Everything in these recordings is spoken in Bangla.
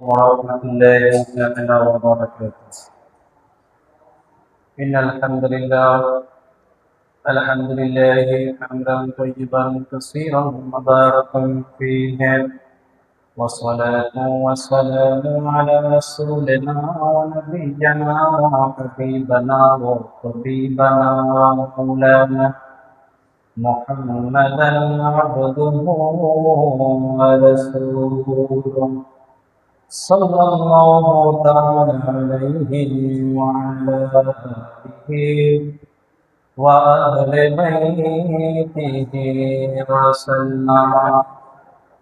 ورحمة الله تعالى وبركاته. إن الحمد لله حمدا طيبا كثيرا مباركا فيه، والصلاة والسلام على رسولنا ونبينا وحبيبنا وطبيبنا ومولانا محمدا عبده ورسوله صلى الله تعالى عليه وعلى آله وأهل بيته وسلم.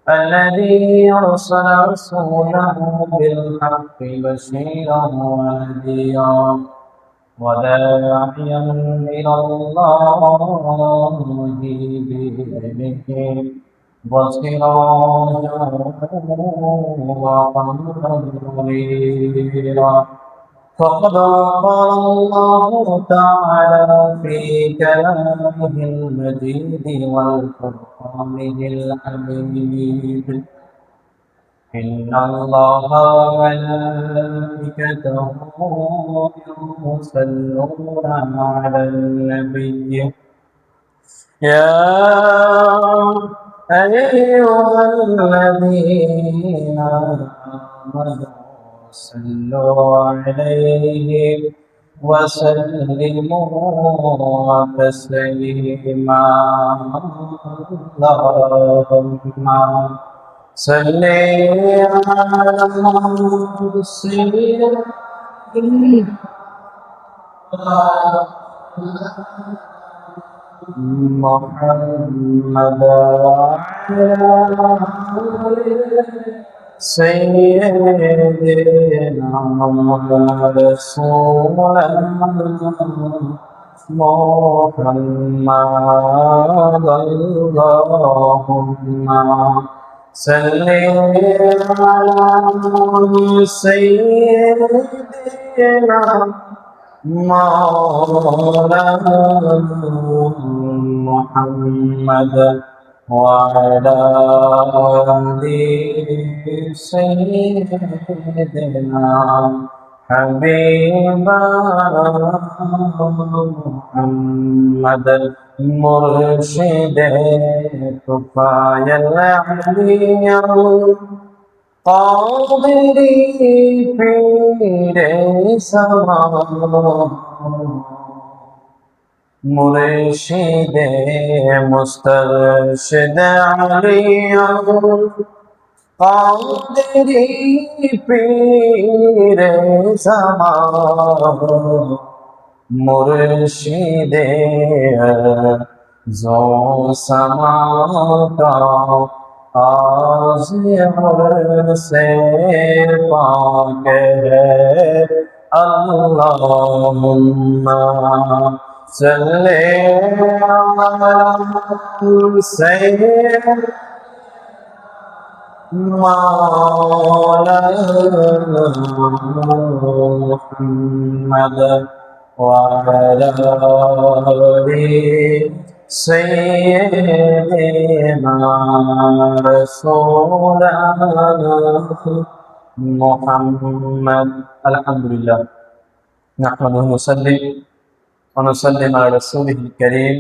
الذي أرسل رسوله بالحق بشيرا ونذيرا وداعيا إلى الله بإذنه وسراجا وقمرا منيرا. فقد قال الله تعالى في كلامه المجيد والفرقانه الحميد: إن الله وملائكته يصلون على النبي يا أيها الذين آمنوا صلوا عليه وسلموا تسليما. اللهم صل على سيدنا محمد وعلى سيدنا رسول محمد. اللهم صل على سيدنا مولانا محمد وعلى آل سيدنا حبيبنا محمد مرشد كفاية العلي قادري پیر سما مرشد مسترشد علی قادری پیر سما مرشد زو سما کا आज़िम से पाक है। अल्लाहुम्मा सल्ले अला सय्यिदना मौलाना मुहम्मद व अला आलि सय्यिदना रसूलना मुहम्मद। अल्हम्दुलिल्लाह नहमदुहु व नुसल्लिम अला रसूलिहिल करीम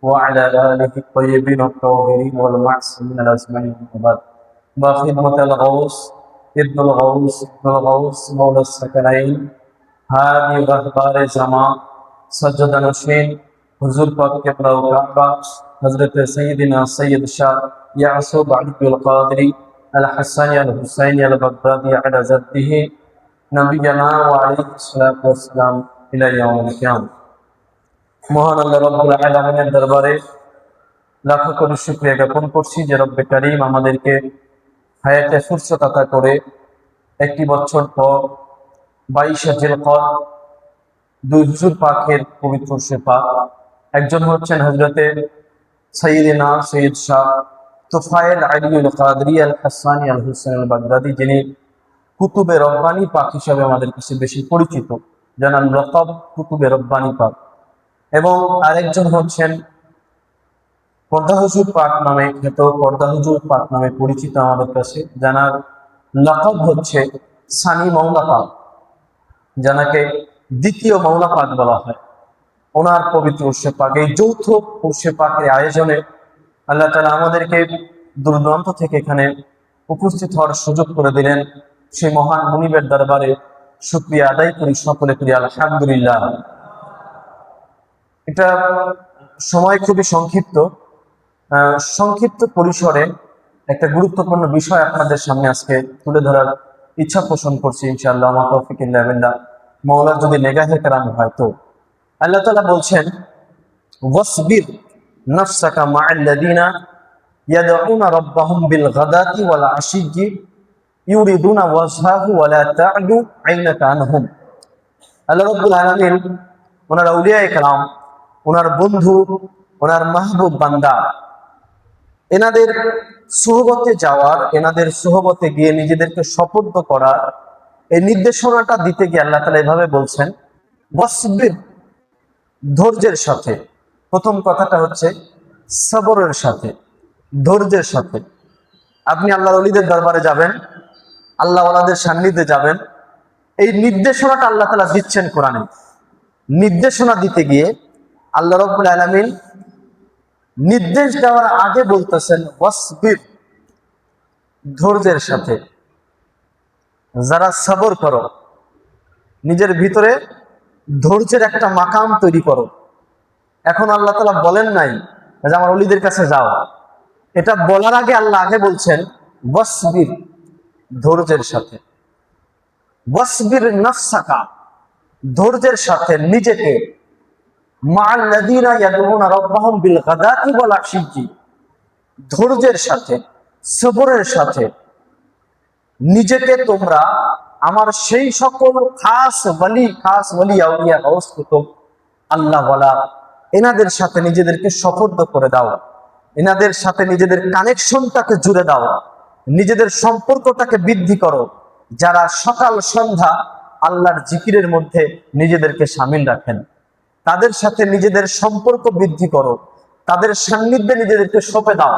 व अला आलिहि त्वय्यिबीन अत-ताहिरीन वल मअसूमीन अजमईन। बाद बखिदमतल गौस इब्नुल गौस मौला सकलाइन हादी रहबार जमा सज्जदा नशीन हुजूर पाक के काबा हजरत सय्यदिना सैयद शाह यासूब अब्दुल कादरी अल हसनी अल हुसैनी अल बगदादी अला जद्दिही नबियना व अलैहिस्सलातु वस्सलाम इला यौमिल कियामत। মহান আল্লাহ রাব্বুল আলামিনের দরবারে লাখো কোটি শুকরিয়া জ্ঞাপন করছি যে রব্বে কারীম আমাদেরকে হায়াতে ফুরসত আতা করে একটি বছর পর 22শে জিলকদ দুই হুজুর পাকের পবিত্র শেফা একজন হচ্ছেন হযরতে সাইয়্যিদিনা সৈয়দ শাহ তুফাইল আলিউল কাদরি আল হাসানি আল হুসেন আল বাগদাদি, যিনি কুতুবে রব্বানি পাক হিসাবে আমাদের কাছে বেশি পরিচিত, যার নাম লকব কুতুবে রব্বানি পাক। এবং আরেকজন হচ্ছেন পর্দা হুজুর পাক নামে খ্যাত, পর্দা হুজুর পাক নামে পরিচিত আমাদের কাছে, জানার লকব হচ্ছে সানি মৌলা পাক, যাকে দ্বিতীয় মৌলা পাক বলা হয়। ওনার পবিত্র উর্সে পাক, এই যৌথ উর্সে পাকের আয়োজনে আল্লাহ তাআলা আমাদেরকে দূর দূরান্ত থেকে এখানে উপস্থিত হওয়ার সুযোগ করে দিলেন। সেই মহান মুনিবের দরবারে শুকরিয়া আদায় করি, সকলে করি আলহামদুলিল্লাহ। এটা সময় খুবই সংক্ষিপ্ত, সংক্ষিপ্ত পরিসরে একটা গুরুত্বপূর্ণ বিষয় আপনাদের সামনে আজকে তুলে ধরার ইচ্ছা পোষণ করছি ইনশাআল্লাহ। আমার তৌফিক ইল্লা বিল্লাহ, মাওলার যদি নেগাহে কেরাম হয় তো। আল্লাহ তাআলা বলছেন, ওয়াসবির নাফসাকা মা'আল্লাযীনা ইয়াদউনা রাব্বাহুম বিল গাদাতি ওয়াল আশিয়্যি ইউরিদুনা ওয়াজহাহু ওয়া লা তা'দু আইনাকা আনহুম। আল্লাহ রাব্বুল আলামিন ওনার আউলিয়ায়ে কেরাম, ওনার বন্ধু, ওনার মাহবুব বান্দা, এনাদের সুহবতে যাওয়ার, এনাদের সুহবতে গিয়ে নিজেদেরকে সপর্দ করার এই নির্দেশনাটা দিতে গিয়ে আল্লাহ তাআলা এভাবে বলছেন, ওয়াসবির, ধৈর্যের সাথে। প্রথম কথাটা হচ্ছে সবরের সাথে, ধৈর্যের সাথে। আপনি আল্লাহর ওলিদের দরবারে যাবেন, আল্লাহ ওয়ালাদের সান্নিধ্যে যাবেন, এই নির্দেশনাটা আল্লাহ তাআলা দিচ্ছেন কোরআনে। নির্দেশনা দিতে গিয়ে আল্লাহ রাব্বুল আলামিন নির্দেশ দেওয়ার আগে বলতেছেন ওয়াসবির, ধৈর্যের সাথে। যারা সবর করো, নিজের ভিতরে ধৈর্যের একটা মাকাম তৈরি করো। এখন আল্লাহ তাআলা বলেন নাই যে আমার ওলিদের কাছে যাও, এটা বলার আগে আল্লাহ আগে বলছেন ওয়াসবির, ধৈর্যের সাথে। ওয়াসবির নাফসাকা, ধৈর্যের সাথে নিজেকে, মা'আল্লাযীনা ইয়াদউনা রাব্বাহুম বিল গাদাতি ওয়াল আশিয়্যি, ধৈর্যের সাথে, সবরের সাথে নিজেকে তোমরা আমার সেই সকল খাস ওয়ালি আউলিয়া গাউস কুতুব আল্লাহ ওয়ালা এনাদের সাথে নিজেদেরকে সপর্দ করে দাও, এনাদের সাথে নিজেদের কানেকশনটাকে জুড়ে দাও, নিজেদের সম্পর্কটাকে বৃদ্ধি করো। যারা সকাল সন্ধ্যা আল্লাহর জিকিরের মধ্যে নিজেদেরকে শামিল রাখেন, তাদের সাথে নিজেদের সম্পর্ক বৃদ্ধি করো, তাদের সান্নিধ্যে নিজেদেরকে সঁপে দাও।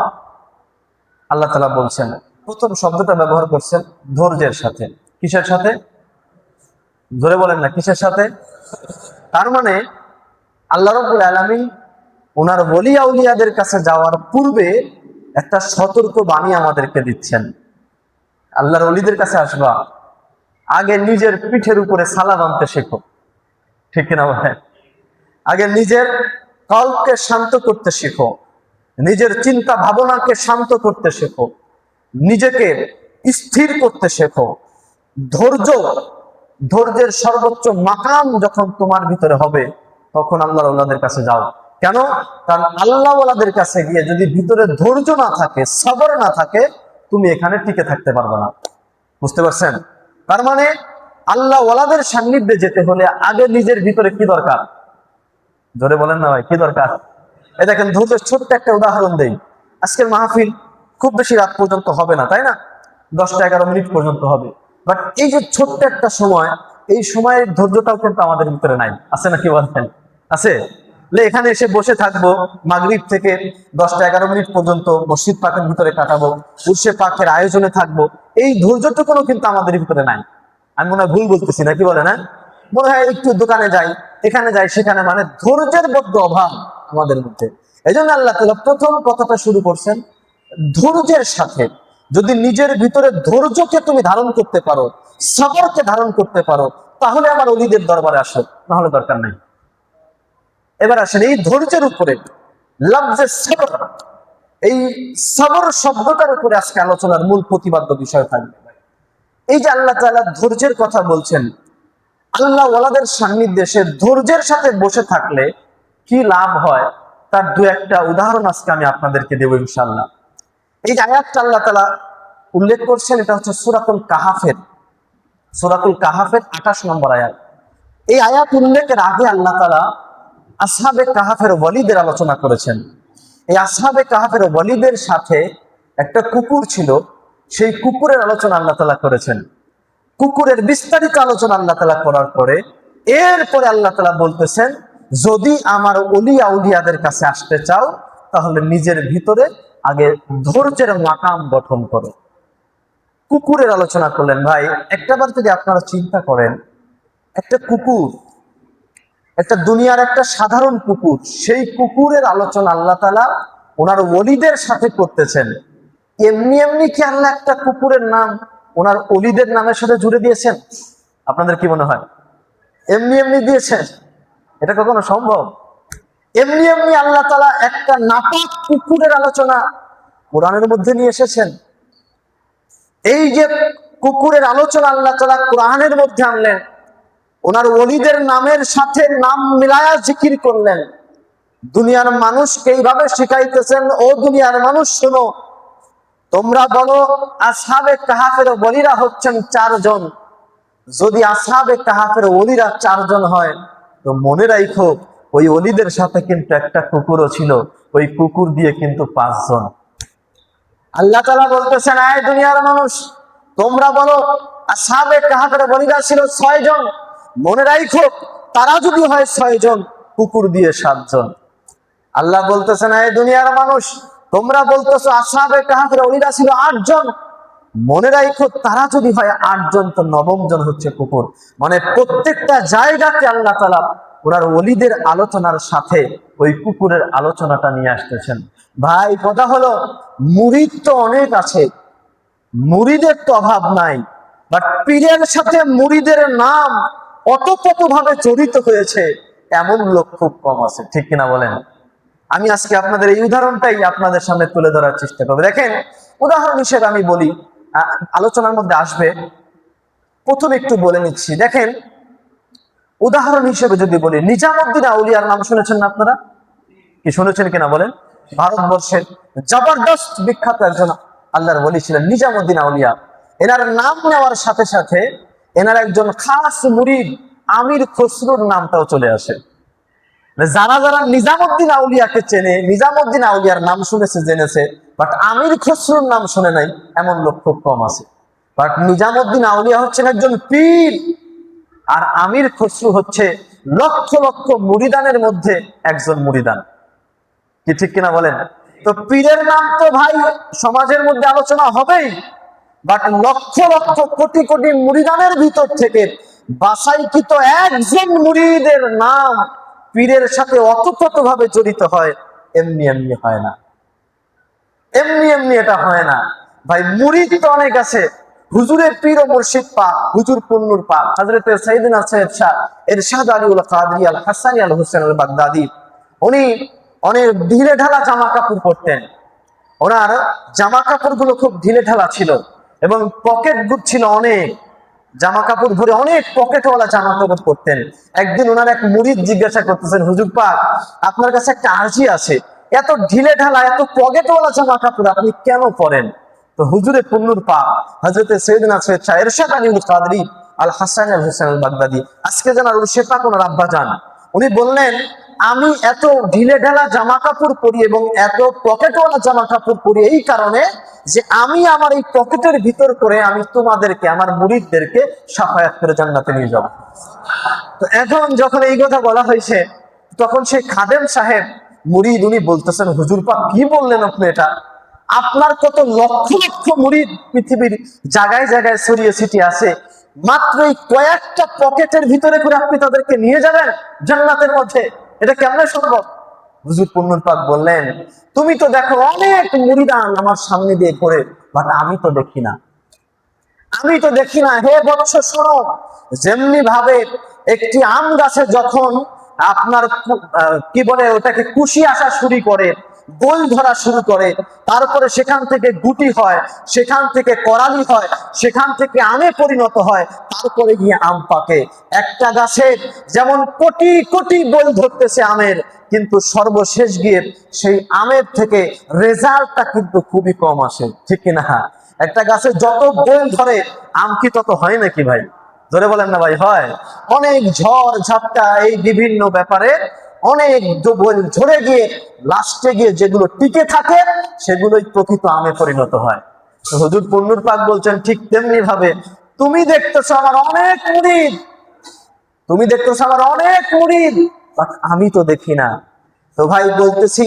আল্লাহ তাআলা বলছেন, প্রথম শব্দটা ব্যবহার করছেন ধৈর্যের সাথে। কিসের সাথে? ধরে বলেন না, কিসের সাথে? তার মানে আল্লাহ রাব্বুল আলামিন ওনার ওলি আউলিয়াদের কাছে যাওয়ার পূর্বে একটা সতর্ক বাণী আমাদেরকে দিচ্ছেন। আল্লাহর ওলিদের কাছে আসবা, আগে নিজের পিঠের উপরে সালাম আনতে শেখো। ঠিক কিনা বলেন? আগে নিজের কলবকে শান্ত করতে শেখো, নিজের চিন্তা ভাবনাকে শান্ত করতে শেখো, নিজেকে স্থির করতে শেখো। ধৈর্যের সর্বোচ্চ মাকাম যখন তোমার ভিতরে হবে, তখন আল্লাহর ওয়ালাদের কাছে যাও। কেন? কারণ আল্লাহ ওয়ালাদের কাছে গিয়ে যদি ভিতরে ধৈর্য না থাকে, সবর না থাকে, তুমি এখানে টিকে থাকতে পারবে না। বুঝতে পারছেন? তার মানে আল্লাহ ওয়ালাদের সান্নিধ্যে যেতে হলে আগে নিজের ভিতরে কি দরকার? ধরে বলেন না ভাই, কি দরকার? এই দেখেন, ধৈর্যের ছোট্ট একটা উদাহরণ দেই। আজকের মাহফিল খুব বেশি রাত পর্যন্ত হবে না, তাই না? 10-11 মিনিট পর্যন্ত হবে। বাট এই যে ছোট্ট একটা সময়, এই সময়ের ধৈর্যটাও কিন্তু আমাদের ভিতরে নাই। আছে নাকি বলেন? আছে? এখানে এসে বসে থাকবো, মাগরিব থেকে 10-11 মিনিট পর্যন্ত মসজিদ পাকের ভিতরে কাটাবো, উর্সে পাকের আয়োজনে থাকবো, এই ধৈর্যটুকুও কিন্তু আমাদের ভিতরে নাই। আমি মনে হয় ভুল বলতেছি না, কি বলে না? মনে হয় একটু দোকানে যাই, এখানে যাই, সেখানে, মানে ধৈর্যের বড্ড অভাব আমাদের মধ্যে। এই জন্য আল্লাহ তাআলা প্রথম কথাটা শুরু করছেন ধৈর্যের সাথে। যদি নিজের ভিতরে ধৈর্যকে তুমি ধারণ করতে পারো, সবরকে ধারণ করতে পারো, তাহলে আমার ওলিদের দরবারে আসো, নাহলে দরকার নাই। এবার আসেন এই ধৈর্যের উপরে, লফজে সবর, এই সবর শব্দটার উপরে আজকে আলোচনার মূল প্রতিপাদ্য বিষয় থাকবে। এই যে আল্লাহ তাআলা ধৈর্যের কথা বলছেন, আল্লাহ ওয়ালাদের সান্নিধ্যে সে ধৈর্যের সাথে বসে থাকলে কি লাভ হয়, তার দু একটা উদাহরণ আজকে আমি আপনাদেরকে দেব ইনশাআল্লাহ। এই যে আয়াতটা আল্লাহ তাআলা উল্লেখ করছেন, এটা হচ্ছে সূরাতুল কাহাফের 28 নম্বর আয়াত। এই আয়াত উল্লেখের আগে আল্লাহ তাআলা আসহাবে কাহাফের ওয়ালিদের আলোচনা করেছেন। এই আসহাবে কাহাফের ওয়ালিদের সাথে একটা কুকুর ছিল, সেই কুকুরের আলোচনা আল্লাহ তাআলা করেছেন। কুকুরের বিস্তারিত আলোচনা আল্লাহ তাআলা করার পরে এরপরে আল্লাহ তাআলা বলতেছেন, যদি আমার ওলি আউলিয়াদের কাছে আসতে চাও, তাহলে নিজের ভিতরে আগে ধৈর্যের মাকাম গঠন করো। কুকুরের আলোচনা করলেন। ভাই একটাবার যদি আপনারা চিন্তা করেন, একটা কুকুর, একটা দুনিয়ার একটা সাধারণ কুকুর, সেই কুকুরের আলোচনা আল্লাহ তাআলা ওনার ওলিদের সাথে করতেছেন। এমনি এমনি কি আল্লাহ একটা কুকুরের নাম ওনার ওলিদের নামের সাথে জুড়ে দিয়েছেন? আপনাদের কি মনে হয় এমনি এমনি দিয়েছেন? এটা কখনো সম্ভব? এমনি এমনি আল্লাহ তাআলা একটা নাপাক কুকুরের আলোচনা কোরআনের মধ্যে নিয়ে এসেছেন। এই যে কুকুরের আলোচনা আল্লাহ তাআলা কোরআনের মধ্যে আনলেন, ওনার ওলিদের নামের সাথে নাম মিলায়া জিকির করলেন। দুনিয়ার মানুষকে এইভাবে শিখাইতেছেন, ও দুনিয়ার মানুষ শোনো, তোমরা বলো আসহাবে কাহাফের ওলিরা হচ্ছেন 4 জন। যদি আসহাবে কাহাফের ওলিরা 4 জন হয়, তো মনে রাখো ওই ওলিদের সাথে কিন্তু একটা কুকুরও ছিল, ওই কুকুর দিয়ে কিন্তু 5 জন। আল্লাহ তাআলা বলতেছেন, এই দুনিয়ার মানুষ তোমরা বলো আসহাবে কাহাফের ওলিরা ছিল 6 জন। মনে রাখো তারা যদি হয় 6 জন, কুকুর দিয়ে 7 জন। আল্লাহ বলতেছেন, এই দুনিয়ার মানুষ তোমরা বলতেছো আসহাবে কাহাফের ওলিরা ছিল 8 জন। মনে রাখো তারা যদি হয় 8 জন, তো 9ম জন হচ্ছে কুকুর। মানে প্রত্যেকটা জায়গাতে আল্লাহ তাআলা ওনার ওলিদের আলোচনার সাথে ওই কুকুরের আলোচনাটা নিয়ে আসতেছেন। ভাই কথা হলো, মুরিদ তো অনেক আছে, মুরিদের তো অভাব নাই, বাট পীরের সাথে মুরিদের নাম অতপ্রতভাবে জড়িত হয়েছে এমন লোক খুব কম আছে, ঠিক কিনা বলেন? আমি আজকে আপনাদের এই উদাহরণটাই আপনাদের সামনে তুলে ধরার চেষ্টা করব। দেখেন, উদাহরণ হিসেবে আমি বলি, আলোচনার মধ্যে আসবে, প্রথমে একটু বলে নিচ্ছি। দেখেন, উদাহরণ হিসেবে যদি বলি, নিজামুদ্দিন আউলিয়ার নাম শুনেছেন না আপনারা? কি শুনেছেন কিনা বলেন? ভারতবর্ষের জবরদস্ত বিখ্যাত একজন আল্লাহর ওলি ছিলেন নিজামুদ্দিন আউলিয়া। এনার নাম নেওয়ার সাথে সাথে এনার একজন খাস মুরিদ আমির খসরুর নামটাও চলে আসে। যারা যারা নিজামুদ্দিন আউলিয়াকে চেনে, নিজামুদ্দিন আউলিয়ার নাম শুনেছে, জেনেছে, বাট আমির খসরুর নাম শুনে নাই, এমন লোক খুব কম আছে। বাট নিজামুদ্দিন আউলিয়া হচ্ছেন একজন পীর, আর আমির খসরু হচ্ছে লক্ষ লক্ষ মুরিদানের মধ্যে একজন মুরিদান। কি ঠিক কিনা বলেন? তো পীরের নাম তো ভাই সমাজের মধ্যে আলোচনা হবেই, বাট লক্ষ লক্ষ কোটি কোটি মুরিদানের ভিতর থেকে বাছাইকৃত একজন মুরিদের নাম পীরের সাথে অতপ্রতভাবে জড়িত হয়, এমনি এমনি হয় না, এমনি এমনি এটা হয় না। ভাই মুরিদ তো অনেক আছে, হুজুরের পীর ও মুর্শিদ পাক, হুজুর পুন্নুর পাক হযরত সাইয়েদনা সৈয়দ শাহ ইরশাদ আলীউল কাদরি আল হাসানী আল হোসেন আল বাগদাদি, উনি অনেক ঢিলে ঢালা জামা কাপড় পরতেন। ওনার জামা কাপড় গুলো খুব ঢিলে ঢালা ছিল এবং পকেট বুক ছিল অনেক, জামা কাপড় ভরে অনেক পকেটওয়ালা জামা কাপড় পরতেন। একদিন ওনার এক মুরিদ জিজ্ঞাসা করতেছেন, হুজুর পাক আপনার কাছে একটা আরজি আছে, এত ঢিলে ঢালা এত পকেটওয়ালা জামা কাপড় আপনি কেন পরেন? তো হুজুরে পুন্নুর পাক হযরত সৈয়দনা সৈয়দ শাহ ইরশাদ আলীউল কাদরি আল হাসানী আল হোসেন আল বাগদাদি, আজকে জানার উর্শে পাক ওনার আব্বা জান, উনি বললেন, আমি এত ঢিলে ঢালা জামা কাপড় পরি এবং এত পকেটওয়ালা জামা কাপড় পরি এই কারণে যে আমি আমার এই পকেটের ভিতর করে আমি তোমাদেরকে, আমার মুরিদদেরকে শাফায়াত করে জান্নাতে নিয়ে যাব। তো এখন যখন এই কথা বলা হয়েছে, তখন সেই খাদেম সাহেব মুরিদ, উনি বলতেছেন, হুজুর পাক কি বললেন আপনি এটা? আপনার কত লক্ষ লক্ষ মুরিদ পৃথিবীর জায়গায় জায়গায় ছড়িয়ে ছিটিয়ে আছে, মাত্র এই কয়েকটা পকেটের ভিতরে করে আপনি তাদেরকে নিয়ে যাবেন জান্নাতের মধ্যে? এটা কেমনে সম্ভব? হুজুর পুন্নুর পাক বললেন, তুমি তো দেখো অনেক মুরিদান আমার সামনে দিয়ে ঘোরে, বাট আমি তো দেখি না, আমি তো দেখি না। হে বৎস শোনো, যেমনি ভাবে একটি আম গাছে যখন আপনার কি বলে ওটাকে কুশি আসা শুরু করে, গোল ধরা শুরু করে, তারপরে সেখান থেকে গুটি হয়, সেখান থেকে করালি হয়, সেখান থেকে আমে পরিণত হয়, তারপরে গিয়ে আম পাকে। একটা গাছে যেমন কোটি কোটি গোল ধরতেছে আমের, কিন্তু সর্বশেষ গিয়ে সেই আমের থেকে রেজাল্টটা কিন্তু খুবই কম আসে, ঠিক কিনা? একটা গাছে যত গোল ধরে আম কি তত হয় নাকি ভাই? ধরে বলেন না ভাই, হয়? অনেক ঝড় ঝাপটা এই বিভিন্ন ব্যাপারে অনেক গোল ঝরে গিয়ে লাস্টে গিয়ে যেগুলো টিকে থাকে সেগুলোই প্রকৃত আমে পরিণত হয়। তো হুজুর পুন্নুর পাক বলছেন, ঠিক তেমনি ভাবে তুমি দেখতেছো আমার অনেক মুরিদ, তুমি দেখতেছো আমার অনেক মুরিদ, বাট আমি তো দেখি না। তো ভাই বলতেছি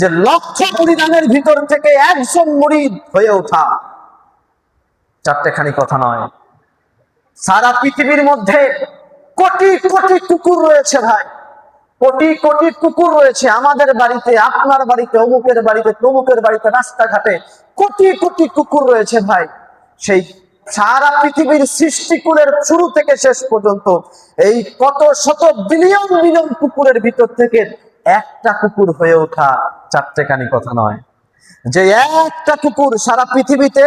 যে লক্ষ মুরিদানের ভিতর থেকে একজন মুরিদ হয়ে ওঠা, চারটেখানি কথা নয়। সারা পৃথিবীর মধ্যে কোটি কোটি কুকুর রয়েছে ভাই, কোটি কোটি কুকুর রয়েছে। আমাদের বাড়িতে, আপনার বাড়িতে, অমুকের বাড়িতে, তমুকের বাড়িতে, রাস্তাঘাটে কোটি কোটি কুকুর রয়েছে ভাই। সেই সারা পৃথিবীর সৃষ্টিকুলের শুরু থেকে শেষ পর্যন্ত এই কত শত বিলিয়ন বিলিয়ন কুকুরের ভিতর থেকে একটা কুকুর হয়ে ওঠা চারটেখানি কথা নয়। যে একটা কুকুর, সারা পৃথিবীতে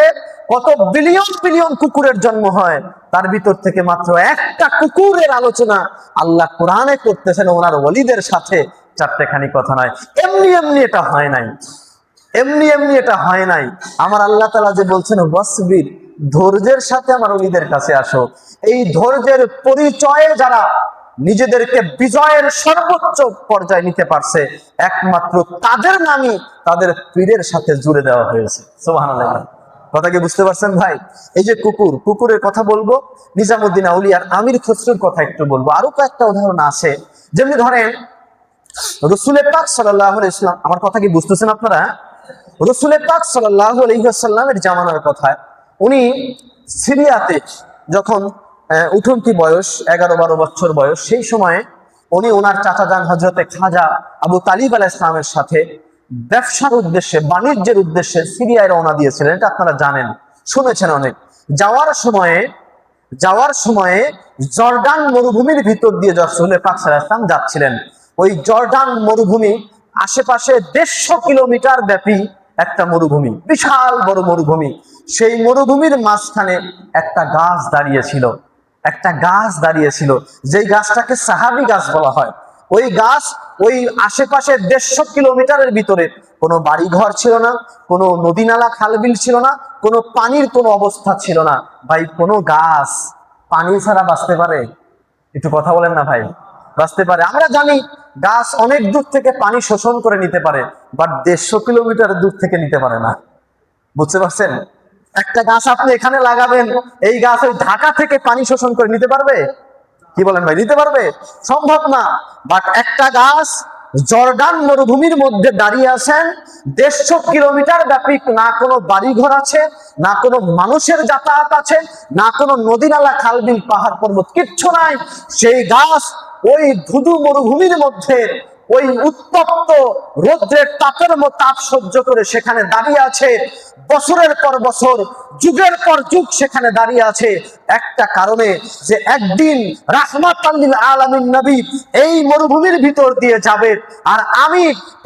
কত বিলিয়ন বিলিয়ন কুকুরের জন্ম হয়, তার ভিতর থেকে মাত্র একটা কুকুরের আলোচনা আল্লাহ কোরআনে করতেছেন ওনার ওলিদের সাথে। চারটেখানি কথা নয়। এমনি এমনি এটা হয় নাই, এমনি এমনি এটা হয় নাই। আমার আল্লাহ তাআলা যে বলছেন ওয়াসবির, ধৈর্যের সাথে আমার ওলিদের কাছে আসো। এই ধৈর্যের পরিচয়ে যারা নিজেদেরকে বিজয়ের সর্বোচ্চ পর্যায়ে নিতে পারছে, একমাত্র তাদের নামই তাদের পীরের সাথে জুড়ে দেওয়া হয়েছে। সুবহানাল্লাহ। কথা কি বুঝতে পারছেন ভাই? এই যে কুকুর, কুকুরের কথা বলবো, নিজামুদ্দিন আউলিয়ার আমির খসরুর কথা একটু বলবো, আরো কয়েকটা উদাহরণ আছে। যেমনি ধরেন রাসূল পাক সাল্লাল্লাহু আলাইহি ওয়াসাল্লাম, আমার কথা কি বুঝতেছেন আপনারা? রাসূল পাক সাল্লাল্লাহু আলাইহি ওয়াসাল্লামের জামানার কথা, উনি সিরিয়াতে যখন উঠন্তি বয়স, 11-12 বছর বয়স, সেই সময়ে উনি ওনার চাচা যান হযরতে খাজা আবু তালিব আলাইহিস সালামের সাথে ব্যবসার উদ্দেশ্যে, বাণিজ্যের উদ্দেশ্যে সিরিয়ায় রওনা দিয়েছিলেন। এটা আপনারা জানেন, শুনেছেন অনেক। যাওয়ার সময়ে জর্ডান মরুভূমির ভিতর দিয়ে রাসূল পাক সাল্লাল্লাহু আলাইহি ওয়াসাল্লাম যাচ্ছিলেন। ওই জর্ডান মরুভূমি আশেপাশে 150 কিলোমিটার ব্যাপী একটা মরুভূমি, বিশাল বড় মরুভূমি। সেই মরুভূমির মাঝখানে একটা গাছ দাঁড়িয়েছিল, একটা গাছ দাঁড়িয়েছিল, যেই গাছটাকে সাহাবী গাছ বলা হয়। ওই গাছ, ওই আশেপাশে 150 কিলোমিটারের ভিতরে কোনো বাড়ি ঘর ছিল না, কোনো নদী নালা খালবিল ছিল না, কোনো পানির কোনো অবস্থা ছিল না। ভাই, কোনো গাছ পানি ছাড়া বাঁচতে পারে? একটু কথা বলেন না ভাই। বাঁচতে পারে? আমরা জানি গাছ অনেক দূর থেকে পানি শোষণ করে নিতে পারে, বাট 150 কিলোমিটার দূর থেকে নিতে পারে না। বুঝতে পারছেন? একটা গাছ আপনি এখানে লাগাবেন, এই গাছ ওই ঢাকা থেকে পানি শোষণ করে নিতে পারবে? কি বলেন ভাই, নিতে পারবে? সম্ভব না। বাট একটা গাছ জর্ডান মরুভূমির মধ্যে দাঁড়িয়ে আছেন, 150 কিলোমিটার ব্যাপী, না কোনো বাড়িঘর আছে, না কোনো মানুষের যাতায়াত আছে, না কোনো নদী নালা খালবিল পাহাড় পর্বত, কিচ্ছু নাই। সেই গাছ ওই ধুধু মরুভূমির মধ্যে ওই উত্তপ্ত রৌদ্রের তাপ সহ্য করে সেখানে দাঁড়িয়ে আছে, বছরের পর বছর, যুগের পর যুগ সেখানে দাঁড়িয়ে আছে। একটা কারণে, যে একদিন রাহমাতাল লিল আলামিন নবী এই মরুভূমির ভিতর দিয়ে যাবে। আর আমি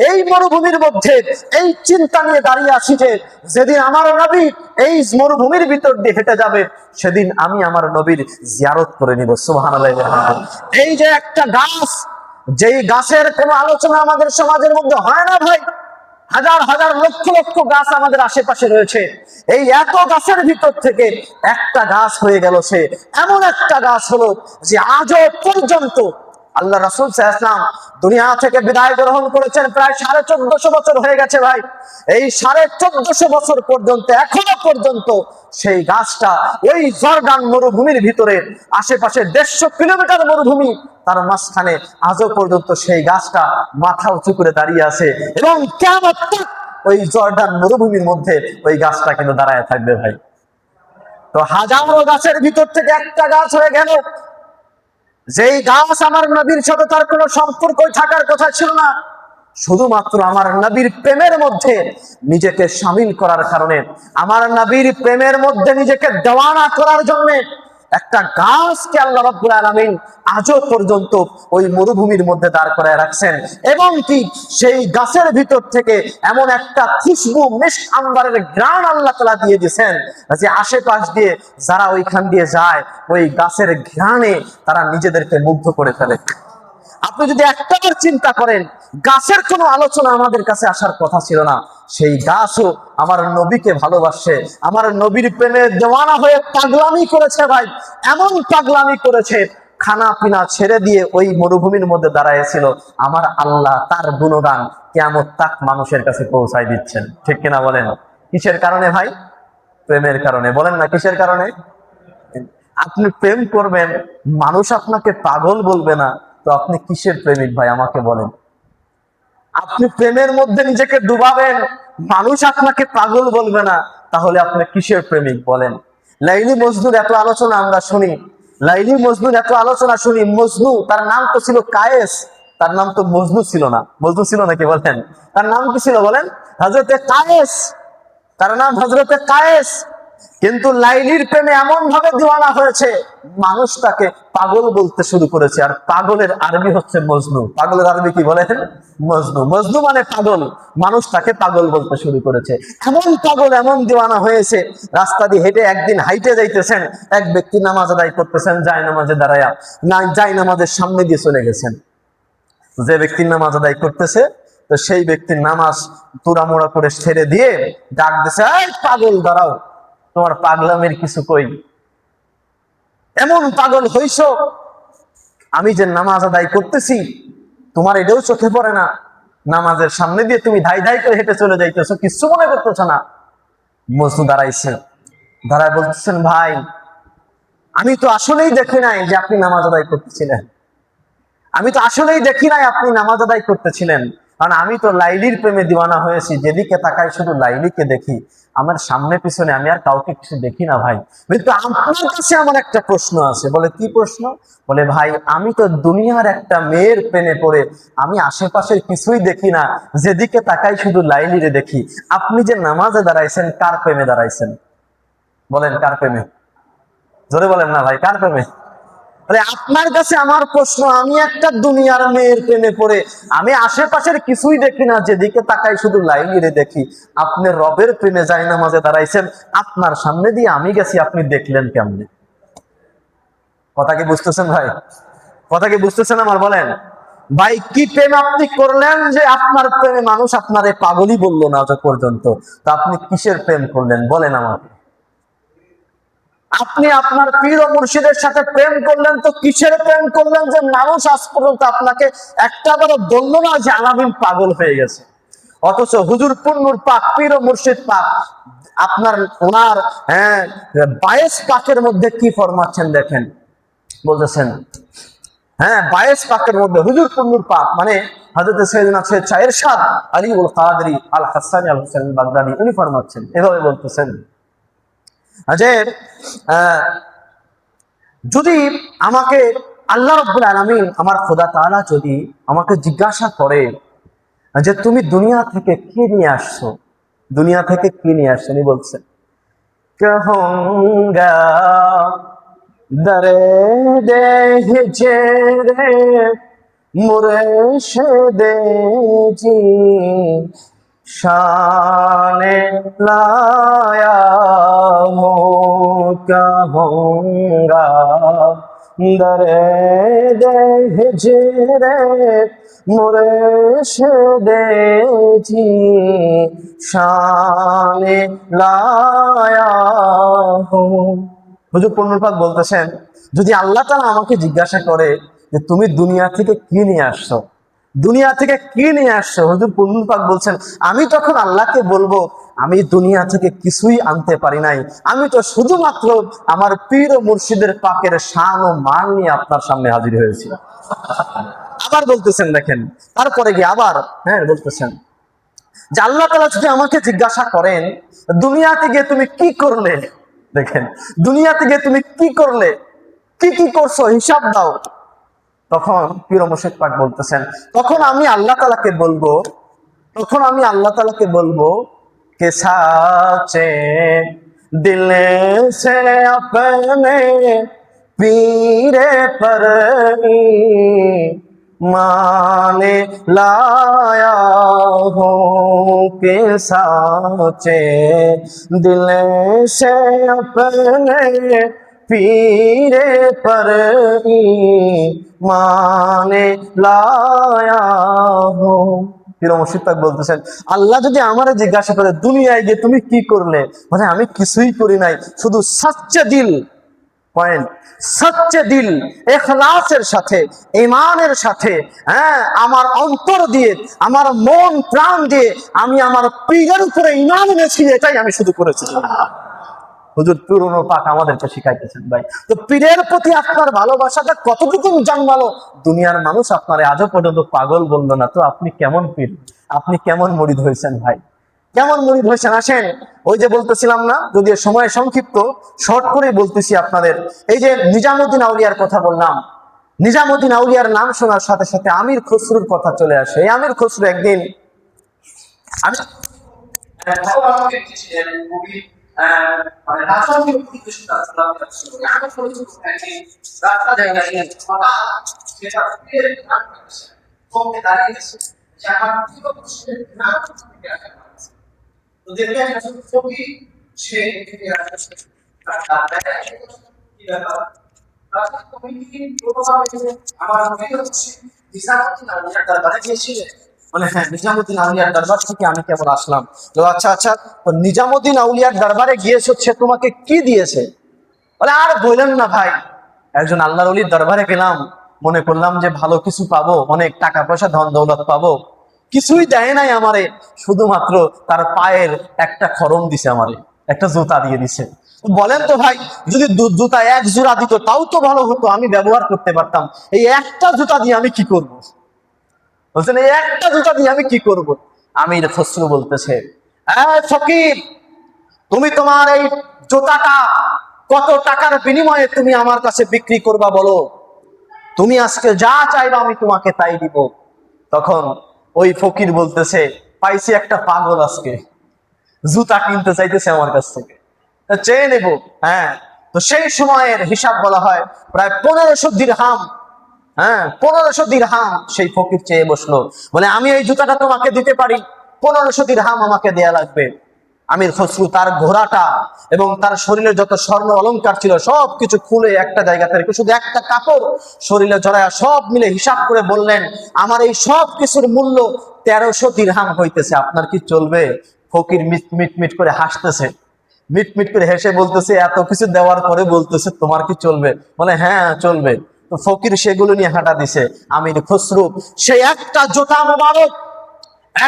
এই মরুভূমির মধ্যে এই চিন্তা নিয়ে দাঁড়িয়ে আছি যে যেদিন আমার নবী এই মরুভূমির ভিতর দিয়ে হেঁটে যাবে, সেদিন আমি আমার নবীর জিয়ারত করে নিব। সুবহানাল্লাহ। এই যে একটা গাছ, যেই গাছের কোনো আলোচনা আমাদের সমাজের মধ্যে হয় না ভাই। হাজার হাজার লক্ষ লক্ষ গাছ আমাদের আশেপাশে রয়েছে, এই এত গাছের ভিতর থেকে একটা গাছ হয়ে গেল, সে এমন একটা গাছ হলো যে আজও পর্যন্ত আল্লাহ রাসূল সাল্লাল্লাহু আলাইহি ওয়াসাল্লাম দুনিয়া থেকে বিদায় গ্রহণ করেছেন, প্রায় 1450 বছর হয়ে গেছে ভাই। এই 1450 বছর পর্যন্ত, এখনো পর্যন্ত সেই গাছটা ওই জর্ডান মরুভূমির ভিতরে, আশেপাশে 150 কিলোমিটার মরুভূমি, তার মাঝখানে আজও পর্যন্ত সেই গাছটা মাথা উঁচু করে দাঁড়িয়ে আছে। এবং কিয়ামত তক ওই জর্ডান মরুভূমির মধ্যে ওই গাছটা কিন্তু দাঁড়ায় থাকবে ভাই। তো হাজারো গাছের ভিতর থেকে একটা গাছ হয়ে গেল, যেই গাছ আমার নবীর সাথে তার কোনো সম্পর্কই থাকার কথা ছিল না, শুধুমাত্র আমার নবীর প্রেমের মধ্যে নিজেকে শামিল করার কারণে, আমার নবীর প্রেমের মধ্যে নিজেকে দেওয়ানা করার জন্য একটা গাছকে আল্লাহ রাব্বুল আলামিন আজও পর্যন্ত ওই মরুভূমির মধ্যে দাঁড় করায় রাখছেন। এবং কি সেই গাছের ভিতর থেকে এমন একটা খুশবু, মিশক আম্বারের ঘ্রাণ আল্লাহ তাআলা দিয়ে দিয়েছেন, যে আশেপাশ দিয়ে যারা ওইখান দিয়ে যায়, ওই গাছের ঘ্রাণে তারা নিজেদেরকে মুগ্ধ করে ফেলে। আপনি যদি একটাবার চিন্তা করেন, গাছের কোনো আলোচনা আমাদের কাছে আসার কথা ছিল না, সেই গাছও আমার নবীকে ভালোবাসে, আমার নবীর প্রেমে দেওয়ানা হয়ে পাগলামি করেছে ভাই। এমন পাগলামি করেছে, খানা পিনা ছেড়ে দিয়ে ওই মরুভূমির মধ্যে দাঁড়াইছিল। আমার আল্লাহ তার গুণগান কিয়ামত তাক মানুষের কাছে পৌঁছায় দিচ্ছেন। ঠিক কিনা বলেন? কিসের কারণে ভাই? প্রেমের কারণে। বলেন না কিসের কারণে? আপনি প্রেম করবেন, মানুষ আপনাকে পাগল বলবে না, তো আপনি কিসের প্রেমিক ভাই আমাকে বলেন? আপনি প্রেমের মধ্যে নিজেকে ডুবাবেন, মানুষ আপনাকে পাগল বলবে না, তাহলে আপনি কিসের প্রেমিক বলেন? লাইলি মজনুর এত আলোচনা আমরা শুনি, লাইলি মজনুর এত আলোচনা শুনি। মজনু তার নাম তো ছিল কায়েস, তার নাম তো মজনু ছিল না। মজনু ছিল নাকি বলেন? তার নাম কি ছিল বলেন? হযরতে কায়েস, তার নাম হযরতে কায়েস। কিন্তু লাইলির প্রেমে এমন ভাবে দিওয়ানা হয়েছে, মানুষ তাকে পাগল বলতে শুরু করেছে। আর পাগলের আরবি হচ্ছে মজনু। পাগলের আরবি কি বলেন? মজনু। মজনু মানে পাগল, মানুষ তাকে পাগল বলতে শুরু করেছে। এমন পাগল, এমন দিওয়ানা হয়েছে, রাস্তা দিয়ে হেঁটে একদিন হাইটে যাইতেছেন, এক ব্যক্তি নামাজ আদায় করতেছেন, যায় নামাজে দাঁড়ায়া না, যায় নামাজের সামনে দিয়ে চলে গেছেন। যে ব্যক্তির নামাজ আদায় করতেছে, তো সেই ব্যক্তির নামাজ তুরামোড়া করে ছেড়ে দিয়ে ডাক দিছে, এই পাগল দাঁড়াও, তোমার পাগলামের কিছু কই। এমন পাগল হইছো, আমি যে নামাজ আদায় করতেছি তোমার এটাও চোখে পড়ে না? নামাজের সামনে দিয়ে তুমি ধাই ধাই করে হেঁটে চলে যাইতেছো, কিচ্ছু মনে করতেছো না? মজনু দাঁড়াইছে, দাঁড়ায় বলতেছেন, ভাই আমি তো আসলেই দেখি নাই যে আপনি নামাজ আদায় করতেছিলেন, আমি তো আসলেই দেখি নাই আপনি নামাজ আদায় করতেছিলেন, কারণ আমি তো লাইলির প্রেমে দিওয়ানা হয়েছি, যেদিকে তাকাই শুধু লাইলিকে দেখি, আমার সামনে পিছনে আমি আর কাউকে কিছু দেখি না ভাই। কিন্তু আপনার কাছে আমার একটা প্রশ্ন আছে। বলে, কি প্রশ্ন? বলে, ভাই আমি তো দুনিয়ার একটা মেয়ের প্রেমে পড়ে আমি আশেপাশের কিছুই দেখি না, যেদিকে তাকাই শুধু লাইলিরে দেখি। আপনি যে নামাজে দাঁড়াইছেন, কার প্রেমে দাঁড়াইছেন বলেন? কার প্রেমে? জোরে বলেন না ভাই, কার প্রেমে? আপনার কাছে আমার প্রশ্ন, আমি একটা দুনিয়ার মেয়ের প্রেমে পড়ে আমি আশেপাশের কিছুই দেখি না, যেদিকে তাকাই শুধু লাইলিরে দেখি। আপনি রবের প্রেমে যায় নামাজে দাঁড়াইছেন, আপনার সামনে দিয়ে আমি গেছি, আপনি দেখলেন কেমনে? কথা কি বুঝতেছেন ভাই? কথা কি বুঝতেছেন আমার? বলেন ভাই, কি প্রেম আপনি করলেন যে আপনার প্রেমে মানুষ আপনারে পাগলই বললো না আজ পর্যন্ত? তা আপনি কিসের প্রেম করলেন বলেন আমাকে? আপনি আপনার পীর ও মুর্শিদের সাথে প্রেম করলেন, তো কিসের প্রেম করলেন যে মানুষ আজ পর্যন্ত আপনাকে একটাবারও বললো না যে আলামিন পাগল হয়ে গেছে? অথচ হুজুর পুন্নুর পাক, পীর ও মুর্শিদ পাক, আপনার ওনার 22 পাকের মধ্যে কি ফরমাচ্ছেন দেখেন। বলতেছেন, 22 পাকের মধ্যে হুজুর পুন্নুর পাক মানে হযরত সাইয়েদনা সৈয়দ শাহ ইরশাদ আলীউল কাদরি আল হাসানি আল হুসাইন বাগদাদি, উনি ফরমাচ্ছেন, এভাবে বলতেছেন যে যদি আমাকে আল্লাহ রাব্বুল আলামিন, আমার খোদা তাআলা যদি আমাকে জিজ্ঞাসা করে যে তুমি দুনিয়া থেকে কি নিয়ে আসছো, দুনিয়া থেকে কি নিয়ে আসছো, উনি বলছেন, कहूंगा दरे दे रे मुर्शिदे जी शान लाया हूँ, कहूंगा दरे दे रे मुर्शिदे जी शान लाया हूँ। হুজুর পুন্নুর পাক বলতেছেন, যদি আল্লাহ তাআলা আমাকে জিজ্ঞাসা করে যে তুমি দুনিয়া থেকে কি নিয়ে আসছো, দুনিয়া থেকে কি নিয়ে আসছো, হুজুর পুন্নুর পাক বলছেন, আমি তখন আল্লাহকে বলবো, আমি দুনিয়া থেকে কিছুই আনতে পারি নাই, আমি তো শুধুমাত্র আমার পীর ও মুর্শিদের পাকের শান ও মান নিয়ে আপনার সামনে হাজির হয়েছি। আবার বলতেছেন দেখেন, তারপরে গিয়ে আবার বলতেছেন যে আল্লাহ তাআলা যদি আমাকে জিজ্ঞাসা করেন দুনিয়াতে গিয়ে তুমি কি করলে, দেখেন দুনিয়াতে গিয়ে তুমি কি করলে, কি কি করছো হিসাব দাও, তখন পীর ও মুর্শিদ পাক বলতেছেন, তখন আমি আল্লাহ তাআলাকে বলবো, তখন আমি আল্লাহ তাআলাকে বলবো কে সাচে দিল সে अपने पीरे पर माने लाया हूँ, के साचे दिल से अपने पीरे पर माने लाया हूँ। পীর মুর্শিদ পাক বলতেছেন, আল্লাহ যদি আমারে জিজ্ঞাসা করে দুনিয়ায় গিয়ে তুমি কি করলে, মানে আমি কিছুই করি নাই, শুধু সচ্চে দিল, পয়েন্ট, সচ্চে দিল, ইখলাসের সাথে, ঈমানের সাথে, আমার অন্তর দিয়ে, আমার মন প্রাণ দিয়ে আমি আমার পীরের উপরে ঈমান এনেছি, এটাই আমি শুধু করেছি। হুজুর পুরনো পাক আমাদেরকে শিখাইতেছেন ভাই। তো পীরের প্রতি আপনার ভালোবাসাটা কতটুকু জন্মালো, দুনিয়ার মানুষ আপনার আজও পর্যন্ত পাগল বললো না, তো আপনি কেমন পীর, আপনি কেমন মুরিদ হয়েছেন ভাই? কেমন মুরিদ হয়েছেন আসেন। ওই যে বলতেছিলাম না, যদিও সময় সংক্ষিপ্ত, শর্ট করে বলতেছি আপনাদের। এই যে নিজামুদ্দিন আউলিয়ার কথা বললাম, নিজামুদ্দিন আউলিয়ার নাম শোনার সাথে সাথে আমির খসরুর কথা চলে আসে। এই আমির খসরু একদিন আমি বলে হ্যাঁ, নিজামুদ্দিন আউলিয়ার দরবার থেকে আমি কেবল আসলাম। তো আচ্ছা আচ্ছা, তো নিজামুদ্দিন আউলিয়ার দরবারে গিয়েছো, সে তোমাকে কি দিয়েছে? বলে আর বললেন না ভাই, একজন আল্লাহর ওলির দরবারে গেলাম, মনে করলাম যে ভালো কিছু পাবো, অনেক টাকা পয়সা ধন দৌলত পাবো, কিছুই দেয় নাই আমারে, শুধুমাত্র তার পায়ের একটা খরম দিছে, আমারে একটা জুতা দিয়ে দিছে। বলেন তো ভাই, যদি জুতা এক জোড়া দিত তাও তো ভালো হতো, আমি ব্যবহার করতে পারতাম, এই একটা জুতা দিয়ে আমি কি করব? বলছেন এই একটা জুতা দিয়ে আমি কি করব? আমির খসরু বলতেছে, ফকির, তুমি তোমার এই জুতাটা কত টাকার বিনিময়ে তুমি আমার কাছে বিক্রি করবা বলো, তুমি আজকে যা চাইবা আমি তোমাকে তাই দিব। তখন ওই ফকির বলতেছে, পাইছি একটা পাগল আজকে, জুতা কিনতে চাইতেছে আমার কাছ থেকে, চেয়ে নেব। হ্যাঁ, তো সেই সময়ের হিসাব বলা হয় প্রায় 1500 দিরহাম। হ্যাঁ, 1500 দিরহাম সেই ফকির চেয়ে বসলো, বলে আমি এই জুতাটা তোমাকে দিতে পারি, 1500 দিরহাম আমাকে দেয়া লাগবে। আমির খসরু তার ঘোড়াটা এবং তার শরীরে যত স্বর্ণ অলংকার ছিল সবকিছু খুলে একটা জায়গা থেকে শুধু একটা কাপড় শরীরে জড়ায়া সব মিলে হিসাব করে বললেন, আমার এই সব কিছুর মূল্য 1300 দিরহাম হইতেছে, আপনার কি চলবে? ফকির মিট মিট মিট করে হাসতেছে, মিট মিট করে হেসে বলতেছে, এত কিছু দেওয়ার পরে বলতেছে তোমার কি চলবে? বলে হ্যাঁ চলবে। তো ফকির সেগুলো নিয়ে হাঁটা দিছে। আমির খসরু সেই একটা জুতা মোবারক,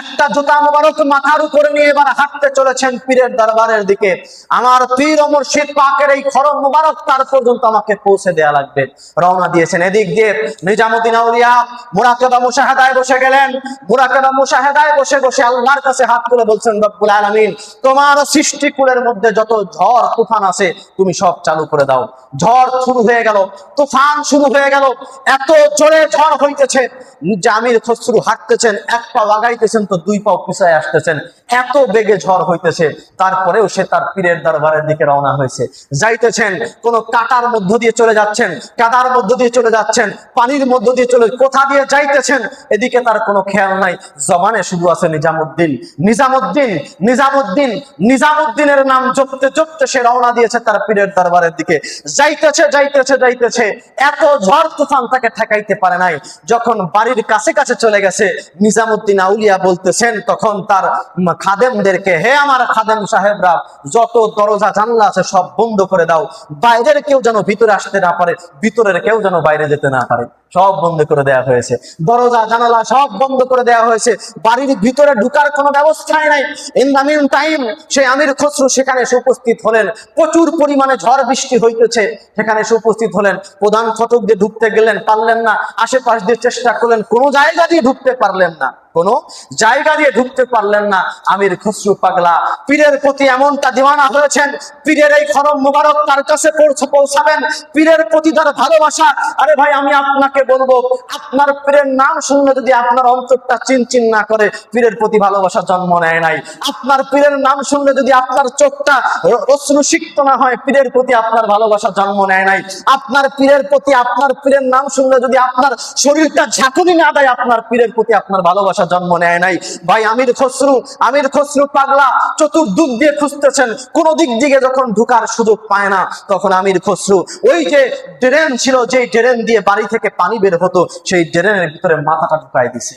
একটা জুতা মোবারক মাথার উপরে নিয়ে এবার হাঁটতে চলেছেন পীরের দরবারের দিকে। আমার পীর ও মুর্শিদ পাকের এই খরম মোবারক তার পর্যন্ত আমাকে পৌঁছে দেয়া লাগবে। রওনা দিয়েছেন। এদিক দিয়ে নিজামুদ্দিন আউলিয়া মুরাকাবা মুশাহাদায় বসে গেলেন। মুরাকাবা মুশাহাদায় বসে বসে আল্লাহর কাছে হাত তুলে বলছেন, রব্বুল আলামিন, তোমার সৃষ্টিকুলের মধ্যে যত ঝড় তুফান আছে তুমি সব চালু করে দাও। ঝড় শুরু হয়ে গেল, তুফান শুরু হয়ে গেল, এত জোরে ঝড় হইতেছে যে আমির খসরু হাঁটতেছেন, এক পা লাগাইতেছেন তো দুই পাও পিছায় আসতেছেন, এত বেগে ঝড় হইতেছে। তারপরেও সে তার পীরের দরবারের দিকে রওনা হয়েছে। যাইতেছেন, কোন কাটার মধ্য দিয়ে চলে যাচ্ছেন, কাদার মধ্য দিয়ে চলে যাচ্ছেন, পানির মধ্য দিয়ে চলে, কোথা দিয়ে যাইতেছেন এদিকে তার কোনো খেয়াল নাই। জবানে শুধু আছে নিজামুদ্দিন, নিজামুদ্দিন, নিজামুদ্দিন, নিজামুদ্দিনের নাম জপতে জপতে সে রওনা দিয়েছে তার পীরের দরবারের দিকে। যাইতেছে যাইতেছে যাইতেছে, এত ঝড় তুফান তাকে ঠেকাইতে পারে নাই। যখন বাড়ির কাছে কাছে চলে গেছে, নিজামুদ্দিন আউলিয়া বলতেছেন তখন তার খাদেমদেরকে, হে আমার খাদেম সাহেবরা, যত দরজা জানলা আছে সব বন্ধ করে দাও, বাইরের কেউ যেন ভিতরে আসতে না পারে, ভিতরের কেউ যেন বাইরে যেতে না পারে, সব বন্ধ করে দেওয়া হয়েছে। দরজা জানালা সব বন্ধ করে দেওয়া হয়েছে, বাড়ির ভিতরে ঢুকার কোনো ব্যবস্থাই নাই। ইন দ্য মিন টাইম সেই আমির খসরু সেখানে এসে উপস্থিত হলেন। প্রচুর পরিমাণে ঝড় বৃষ্টি হইতেছে, সেখানে এসে উপস্থিত হলেন। প্রধান ফটক দিয়ে ঢুকতে গেলেন, পারলেন না। আশেপাশ দিয়ে চেষ্টা করলেন, কোনো জায়গা দিয়ে ঢুকতে পারলেন না, কোনো জায়গা দিয়ে ঢুকতে পারলেন না। আমির খসরু পাগলা পীরের প্রতি এমনটা দিওয়ানা হয়েছেন, পীরের এই খরম মুবারক তার কাছে পৌঁছাবেন, পীরের প্রতি তার ভালোবাসা। আরে ভাই, আমি আপনাকে বলবো, আপনার পীরের নাম শুনলে যদি আপনার অন্তরটা চিনচিন না করে, পীরের প্রতি ভালোবাসা জন্ম নেয় নাই। আপনার পীরের নাম শুনলে যদি আপনার চোখটা অশ্রুসিক্ত না হয়, পীরের প্রতি আপনার ভালোবাসা জন্ম নেয় নাই। আপনার পীরের প্রতি, আপনার পীরের নাম শুনলে যদি আপনার শরীরটা ঝাঁকুনি না দেয়, আপনার পীরের প্রতি আপনার ভালোবাসা জন্ম নেয় নাই। ভাই আমির খসরু, আমির খসরু পাগলা চতুর্দিক দিয়ে খুঁজতেছেন, কোন দিক দিকে যখন ঢুকার সুযোগ পায় না, তখন আমির খসরু ওই যে ড্রেন ছিল, যে ড্রেন দিয়ে বাড়ি থেকে পানি বের হতো, সেই ড্রেনের ভিতরে মাথাটা ঢুকাই দিছে।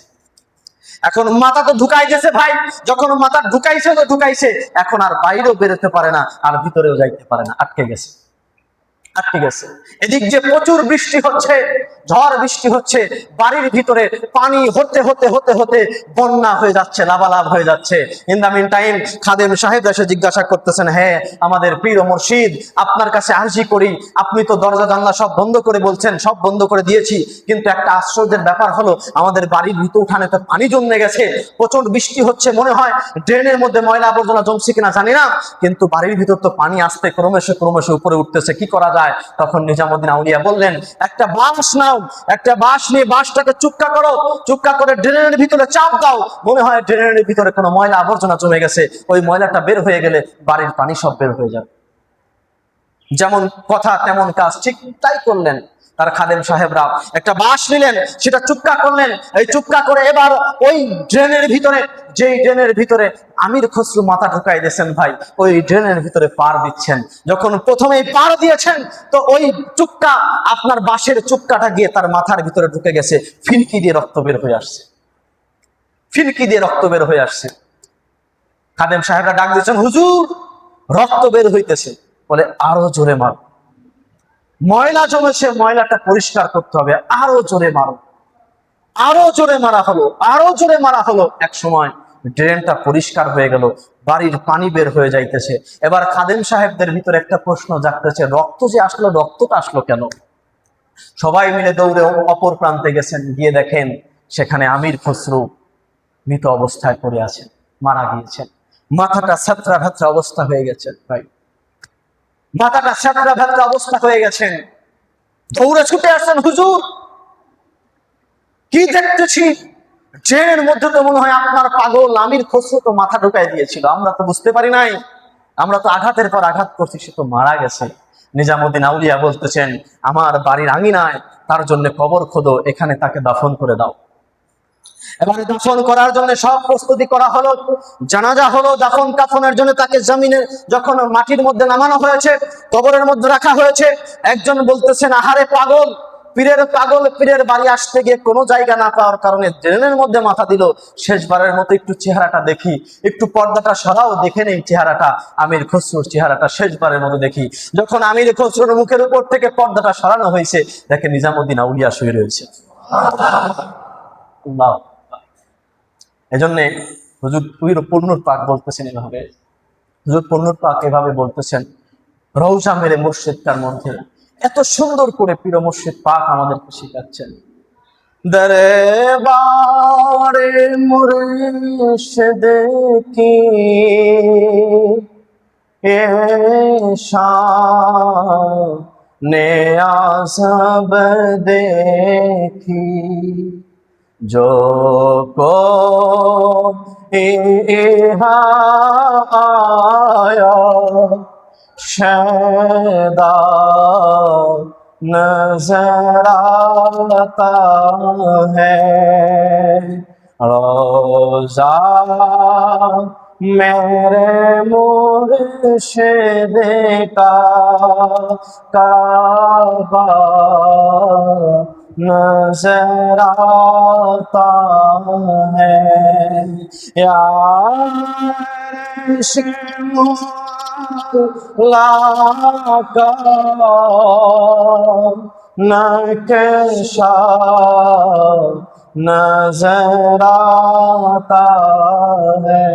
এখন মাথা তো ঢুকাই গেছে ভাই, যখন মাথা ঢুকাইছে তো ঢুকাইছে, এখন আর বাইরেও বেরোতে পারে না, আর ভিতরেও যাইতে পারে না, আটকে গেছে, আটকে গেছে। এদিক যে প্রচুর বৃষ্টি হচ্ছে, ঝড় বৃষ্টি হচ্ছে, বাড়ির ভিতরে পানি হতে হতে হতে হতে বন্যা হয়ে যাচ্ছে, লাভালাভ হয়ে যাচ্ছে। ইন দা মিন টাইম খাদেম সাহেব এসে জিজ্ঞাসা করতেছেন, হ্যাঁ আমাদের পীর ও মুর্শিদ, আপনার কাছে আরজি করি, আপনি তো দরজা জানলা সব বন্ধ করে বলছেন, সব বন্ধ করে দিয়েছি, কিন্তু একটা আশ্চর্যের ব্যাপার হলো আমাদের বাড়ির ভিতর উঠানে তো পানি জমে গেছে, প্রচন্ড বৃষ্টি হচ্ছে, মনে হয় ড্রেনের মধ্যে ময়লা আবর্জনা জমছে কিনা জানি না, কিন্তু বাড়ির ভিতর তো পানি আসতে ক্রমশ ক্রমশ উপরে উঠতেছে, কি করা যায়? তখন নিজামুদ্দিন আউলিয়া বললেন, একটা বাঁশ নাও, একটা বাঁশ নিয়ে বাঁশটাকে চুক্কা করো, চুক্কা করে ড্রেনের ভিতরে চাপ দাও, মনে হয় ড্রেনের ভিতরে কোনো ময়লা আবর্জনা জমে গেছে, ওই ময়লাটা বের হয়ে গেলে বাড়ির পানি সব বের হয়ে যাবে। যেমন কথা তেমন কাজ, ঠিক তাই করলেন। তার খাদেম সাহেবরা একটা বাঁশ নিলেন, সেটা চুক্কা করলেন, এই চুক্কা করে এবার ওই ড্রেনের ভিতরে, যেই ড্রেনের ভিতরে আমির খসরু মাথা ঢুকাই দিয়েছেন ভাই, ওই ড্রেনের ভিতরে পার দিচ্ছেন। যখন প্রথমেই পার দিয়েছেন তো ওই চুক্কা, আপনার বাঁশের চুক্কাটা গিয়ে তার মাথার ভিতরে ঢুকে গেছে, ফিনকি দিয়ে রক্ত বের হয়ে আসছে, ফিনকি দিয়ে রক্ত বের হয়ে আসছে। খাদেম সাহেবরা ডাক দিয়েছেন, হুজুর রক্ত বের হইতেছে, বলে আরো জোরে মারো, ময়লা জমেছে, ময়লাটা পরিষ্কার করতে হবে, আরো জোরে মারো। আরো জোরে মারা হলো, আরো জোরে মারা হলো, এক সময় ড্রেনটা পরিষ্কার হয়ে গেল, বাড়ির পানি বের হয়ে যাইতেছে। এবার খাদেম সাহেবদের ভিতরে একটা প্রশ্ন জাগতেছে, রক্ত যে আসলো, রক্তটা আসলো কেন? সবাই মিলে দৌড়ে অপর প্রান্তে গেছেন, গিয়ে দেখেন সেখানে আমির খসরু মৃত অবস্থায় পড়ে আছেন, মারা গিয়েছেন, মাথাটা ছাত্রা ভাত্রা অবস্থা হয়ে গেছে ভাই, মাথাটা ছাত্রা ভাত্রা অবস্থা হয়ে গেছেন। দৌড়ে ছুটে আসছেন, হুজুর কি দেখতেছি, ট্রেনের মধ্যে তো মনে হয় আপনার পাগল আমির খসরু তো মাথা ঢুকাই দিয়েছিল, আমরা তো বুঝতে পারি নাই, আমরা তো আঘাতের পর আঘাত করছি, সে তো মারা গেছে। নিজামুদ্দিন আউলিয়া বলতেছেন, আমার বাড়ির আঙিনায় তার জন্য কবর খোদো, এখানে তাকে দাফন করে দাও। এবারে দাফন করার জন্য সব প্রস্তুতি করা হলো, জানাজা হলো, দাফন কাফনের জন্য তাকে জমিনে যখন মাটির মধ্যে নামানো হয়েছে, কবরের মধ্যে রাখা হয়েছে, একজন বলতেছেন, আহারে পাগল, পীরের পাগল, পীরের বাড়ি আসতে গিয়ে কোনো জায়গা না পাওয়ার কারণে ড্রেনের মধ্যে মাথা দিল, শেষবারের মতো একটু চেহারাটা দেখি, একটু পর্দাটা সরাও, দেখে নেই চেহারাটা, আমির খসরুর চেহারাটা শেষবারের মতো দেখি। যখন আমির খসরুর মুখের উপর থেকে পর্দাটা সরানো হয়েছে, দেখে নিজামুদ্দিন আউলিয়া শুয়ে রয়েছে। আল্লাহ, এজন্য হুজুর পূর্ণুর পাক বলতেছেন এভাবে, হুজুর পূর্ণুর পাক এভাবে বলতেছেন, রওজা মেরে মুর্শিদটার মধ্যে এত সুন্দর করে পীর মুর্শিদ পাক আমাদেরকে শিখাচ্ছেন, দরবারে মুর্শিদ কি শানে আযব দেখি, जो को इहा आया शैदा नजर आता है, रोजा मेरे मुर्शिद का काबा नजर आता है, यार शिमला का नक्शा नजर आता है।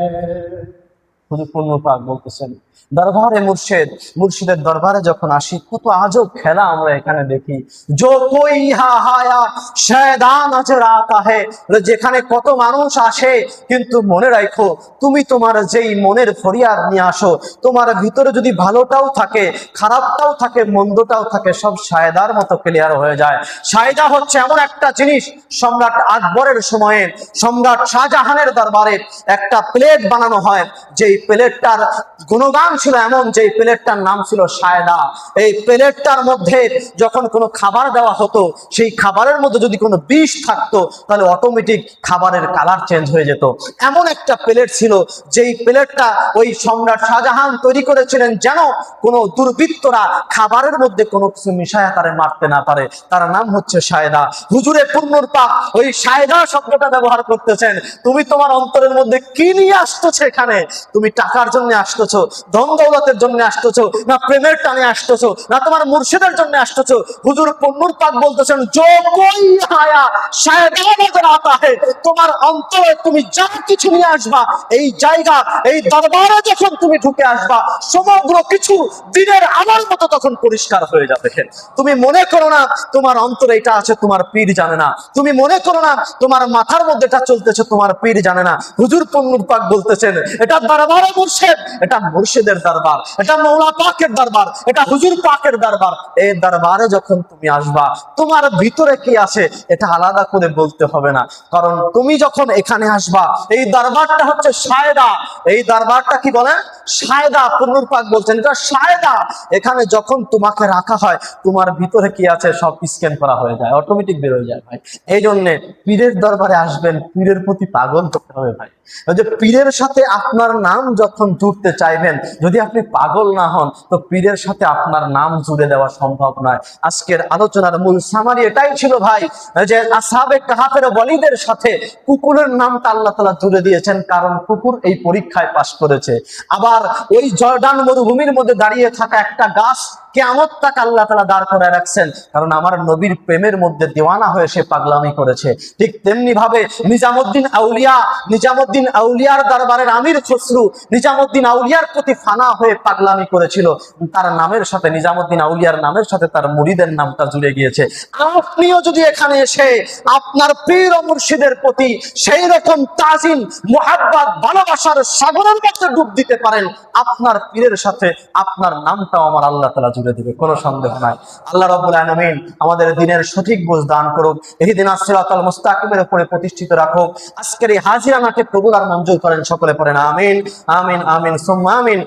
হুজুর পূর্ণ পাক বলতেছেন, দরবারে মুর্শিদ, মুর্শিদের দরবারে যখন আসি কত আজব খেলা আমরা এখানে দেখি, जो कोई यहाँ आया शैदा नजर आता है, যেখানে কত মানুষ আসে, কিন্তু মনে রাখো তুমি তোমার যেই মনের ফরিয়াদ নিয়ে আসো, তোমার ভিতরে যদি ভালোটাও থাকে, খারাপটাও থাকে, মন্দটাও থাকে, সব শায়দার মতো ক্লিয়ার হয়ে যায়। শায়দা হচ্ছে এমন একটা জিনিস, সম্রাট আকবরের সময়ে সম্রাট শাহজাহানের দরবারে একটা প্লেট বানানো হয়, যেই প্লেটটার গুণগান ছিল এমন, যে প্লেটটার নাম ছিল শায়দা। এই প্লেটটার মধ্যে যখন কোনো খাবার দেওয়া হতো, সেই খাবারের মধ্যে যদি কোনো বিষ থাকতো, তাহলে অটোমেটিক খাবারের কালার চেঞ্জ হয়ে যেত। এমন একটা প্লেট ছিল, যেই প্লেটটা ওই সম্রাট শাহজাহান তৈরি করেছিলেন, যেন কোনো দুর্বৃত্তরা খাবারের মধ্যে কোনো কিছু মিশায়া তারে মারতে না পারে। তার নাম হচ্ছে শায়দা। হুজুরে পূর্ণুর পাক ওই শায়দা শব্দটা ব্যবহার করতেছেন, তুমি তোমার অন্তরের মধ্যে কি নিয়ে আসতেছে এখানে, তুমি টাকার জন্য আসতেছো, ধন দৌলতের জন্য আসতেছো, না প্রেমের টানে আসতেছো, না তোমার মুর্শিদের জন্য আসতেছো। হুজুর পন্নুর পাক বলতেছেন, জো কোই আয়া শায়দ নজর আতা হে, তোমার অন্তরে তুমি যা কিছু নিয়ে আসবা, এই জায়গা এই দরবারে যখন তুমি ঢুকে আসবা, সমগ্র কিছু দিনের আমার মতো তখন পরিষ্কার হয়ে যাবে। তুমি মনে করো না তোমার অন্তরে এটা আছে, তোমার পীর জানে না। তুমি মনে করো না তোমার মাথার মধ্যে এটা চলতেছে, তোমার পীর জানে না। হুজুর পন্নুর পাক বলতেছেন, এটা দরবারে মুর্শিদ, এটা মুর্শিদের দরবার, এটা মৌলা পাকের দরবার, এটা হুজুর পাকের দরবার। এই দরবারে যখন তুমি আসবা, তোমার ভিতরে কি আছে এটা আলাদা করে বলতে হবে না, কারণ তুমি যখন এখানে আসবা, এই দরবারটা হচ্ছে সায়দা। এই দরবারটা কি বলে? সায়দা। পন্নুর পাক বলছেন এটা সায়দা। এখানে যখন তোমাকে রাখা হয়, তোমার ভিতরে কি আছে সব স্ক্যান করা হয়ে যায়, অটোমেটিক বের হয়ে যায় ভাই। এই জন্য পীরের দরবারে আসবেন, পীরের প্রতি পাগল হতে হবে ভাই। ওই যে পীরের সাথে আপনার নাম যখন জুড়তে চাইবেন, যদি আপনি পাগল না হন, তো পীরের সাথে আপনার নাম জুড়ে দেওয়া সম্ভব নয়। আজকের আলোচনার মূল সামারি এটাই ছিল ভাই, যে আসহাবে কাহাফের ওয়ালিদের সাথে কুকুরের নামটা আল্লাহ তাআলা জুড়ে দিয়েছেন, কারণ কুকুর এই পরীক্ষায় পাশ করেছে। আবার ওই জর্ডান মরুভূমির মধ্যে দাঁড়িয়ে থাকা একটা গাছ কিয়ামত তাক আল্লাহ তাআলা দাঁড় করে রাখছেন, কারণ আমার নবীর প্রেমের মধ্যে দেওয়ানা হয়ে সে পাগলামি করেছে। ঠিক তেমনি ভাবে নিজামুদ্দিন আউলিয়ার দরবারের আমির খসরু নিজামুদ্দিন আউলিয়ার প্রতি ফানা হয়ে পাগলামি করেছিল, তার নামের সাথে, নিজামুদ্দিন আউলিয়ার নামের সাথে তার মুরিদের নামটা জুড়ে গিয়েছে। আপনিও যদি এখানে এসে আপনার পীর ও মুর্শিদের প্রতি সেই রকম তাজিম, মুহাব্বত, ভালোবাসার সাগরের মধ্যে ডুব দিতে পারেন, আপনার পীরের সাথে আপনার নামটাও আমার আল্লাহ তাআলা জুড়ে দিবে, কোনো সন্দেহ নাই। আল্লাহ রাব্বুল আলামিন আমাদের দ্বীনের সঠিক বুঝ দান করুক, ইহদিনাস সিরাতাল মুস্তাকিমের উপরে প্রতিষ্ঠিত রাখুক। আজকের এই হাজিরানাকে কবুল আর মঞ্জুর করেন, সকলে পড়েন আমিন আমিন আমিন সুম্মা আমিন।